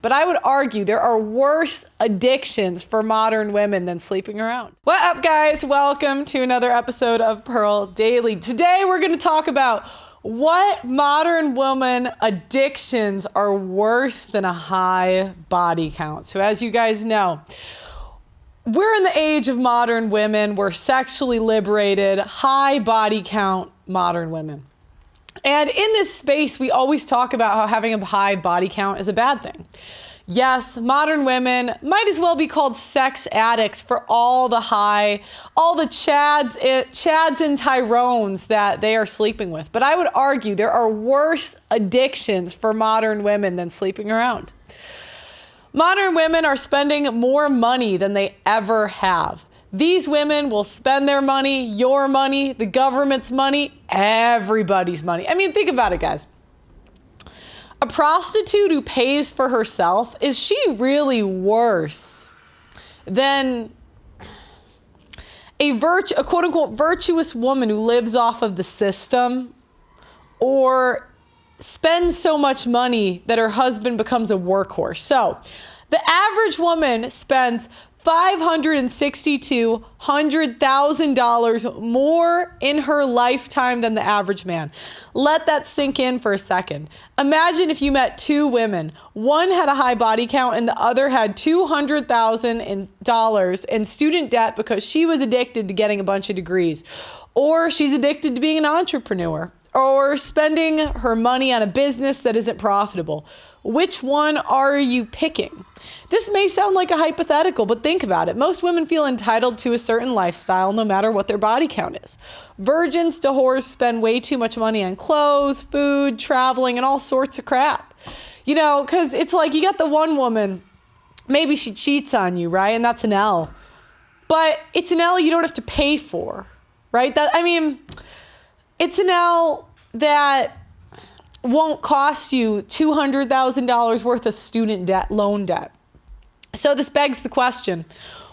But I would argue there are worse addictions for modern women than sleeping around. What up, guys? Welcome to another episode of Pearl Daily. Today, we're going to talk about what modern woman addictions are worse than a high body count. So as you guys know, we're in the age of modern women. We're sexually liberated, high body count modern women. And in this space, we always talk about how having a high body count is a bad thing. Yes, modern women might as well be called sex addicts for all the Chads and Tyrones that they are sleeping with. But I would argue there are worse addictions for modern women than sleeping around. Modern women are spending more money than they ever have. These women will spend their money, your money, the government's money, everybody's money. I mean, think about it, guys. A prostitute who pays for herself, is she really worse than a quote-unquote virtuous woman who lives off of the system or spends so much money that her husband becomes a workhorse? So the average woman spends $560,000 to $100,000 more in her lifetime than the average man. Let that sink in for a second. Imagine if you met two women. One had a high body count and the other had $200,000 in student debt because she was addicted to getting a bunch of degrees, or she's addicted to being an entrepreneur, or spending her money on a business that isn't profitable. Which one are you picking? This may sound like a hypothetical, but think about it. Most women feel entitled to a certain lifestyle no matter what their body count is. Virgins to whores spend way too much money on clothes, food, traveling, and all sorts of crap. You know, because it's like you got the one woman, maybe she cheats on you, right? And that's an L. But it's an L you don't have to pay for, right? It's an L that won't cost you $200,000 worth of student debt, loan debt. So this begs the question,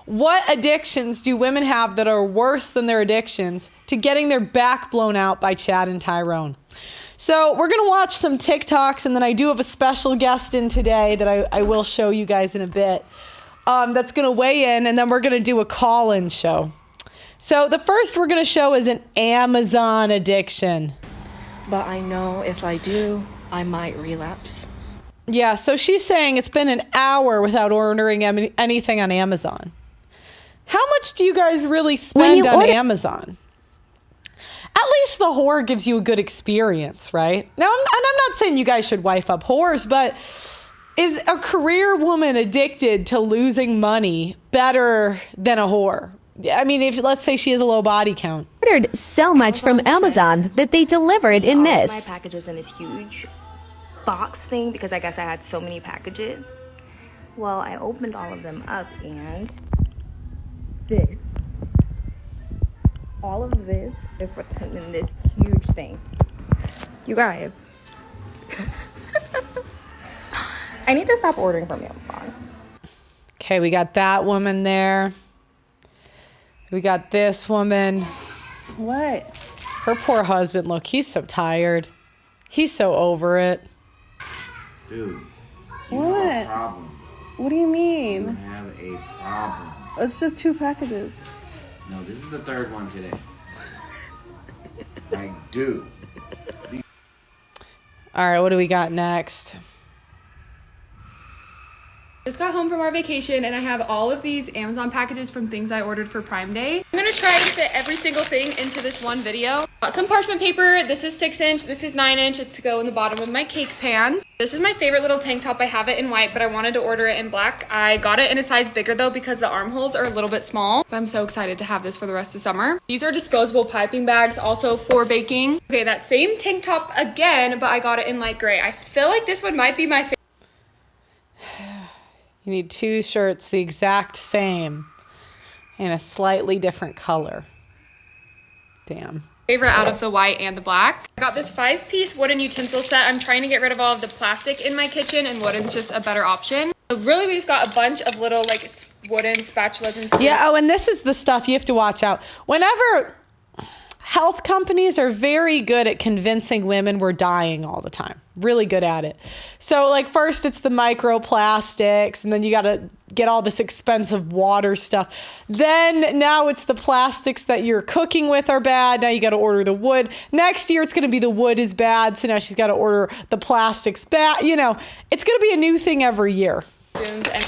what addictions do women have that are worse than their addictions to getting their back blown out by Chad and Tyrone? So we're going to watch some TikToks, and then I do have a special guest in today that I will show you guys in a bit that's going to weigh in, and then we're going to do a call-in show. So the first we're going to show is an Amazon addiction. But I know if I do, I might relapse. Yeah, so she's saying it's been an hour without ordering anything on Amazon. How much do you guys really spend on Amazon? At least the whore gives you a good experience, right? Now, I'm not saying you guys should wife up whores, but is a career woman addicted to losing money better than a whore? I mean, if let's say she has a low body count. Ordered so much from Amazon that they delivered in this. My packages in this huge box thing because I guess I had so many packages. Well, I opened all of them up and all of this is what's in this huge thing. You guys, I need to stop ordering from Amazon. Okay, we got that woman there. We got this woman. What? Her poor husband, look, he's so tired. He's so over it. Dude. What? Have a problem. What do you mean? You have a problem. It's just 2 packages. No, this is the 3rd one today. I do. All right, what do we got next? Just got home from our vacation and I have all of these Amazon packages from things I ordered for Prime Day. I'm gonna try to fit every single thing into this one video. Got some parchment paper. This is 6-inch, this is 9-inch. It's to go in the bottom of my cake pans. This is my favorite little tank top. I have it in white, but I wanted to order it in black. I got it in a size bigger though because the armholes are a little bit small. But I'm so excited to have this for the rest of summer. These are disposable piping bags, also for baking. Okay, that same tank top again, but I got it in light gray. I feel like this one might be my favorite. You need 2 shirts the exact same in a slightly different color. Damn. Favorite out of the white and the black. I got this 5-piece wooden utensil set. I'm trying to get rid of all of the plastic in my kitchen, and wooden's just a better option. So really, we just got a bunch of little like wooden spatulas and spoons. Yeah, oh, and this is the stuff you have to watch out. Whenever health companies are very good at convincing women we're dying all the time. Really good at it. So like first it's the microplastics, and then you got to get all this expensive water stuff. Then now it's the plastics that you're cooking with are bad. Now you got to order the wood. Next year it's going to be the wood is bad. So now she's got to order the plastics bad. You know, it's going to be a new thing every year. And then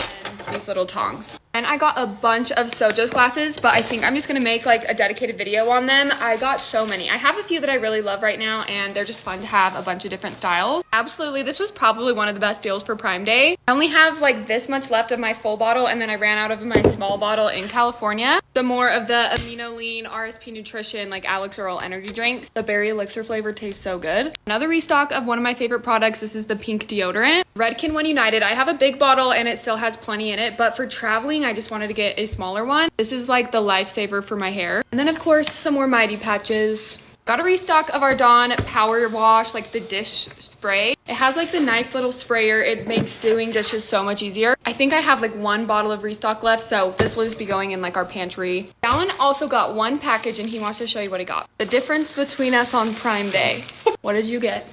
these little tongs. And I got a bunch of Sojo's glasses, but I think I'm just gonna make like a dedicated video on them. I got so many. I have a few that I really love right now, and they're just fun to have a bunch of different styles. Absolutely, this was probably one of the best deals for Prime Day. I only have like this much left of my full bottle, and then I ran out of my small bottle in California. Some more of the Amino Lean RSP Nutrition, like Alex Earl energy drinks. The berry elixir flavor tastes so good. Another restock of one of my favorite products. This is the pink deodorant. Redken when United. I have a big bottle and it still has plenty in it, but for traveling, I just wanted to get a smaller one. This is like the lifesaver for my hair. And then of course, some more Mighty Patches. Got a restock of our Dawn Power Wash, like the dish spray. It has like the nice little sprayer. It makes doing dishes so much easier. I think I have like one bottle of restock left, so this will just be going in like our pantry. Alan also got one package and he wants to show you what he got. The difference between us on Prime Day. What did you get?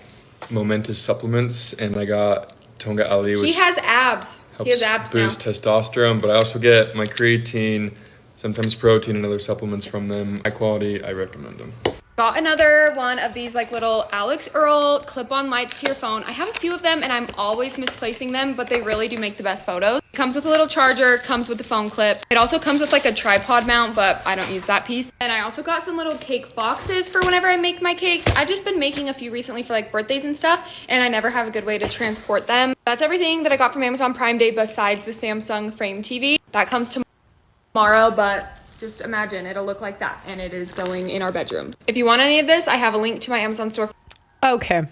Momentous supplements, and I got Tonga Ali, which He has abs. He has abs now. boost testosterone, but I also get my creatine, sometimes protein, and other supplements from them. High quality, I recommend them. Got another one of these like little Alex Earl clip-on lights to your phone. I have a few of them and I'm always misplacing them, but they really do make the best photos. It comes with a little charger, comes with the phone clip. It also comes with like a tripod mount, but I don't use that piece. And I also got some little cake boxes for whenever I make my cakes. I've just been making a few recently for like birthdays and stuff, and I never have a good way to transport them. That's everything that I got from Amazon Prime Day besides the Samsung Frame TV. That comes tomorrow, but just imagine it'll look like that, and it is going in our bedroom. If you want any of this, I have a link to my Amazon store. Okay.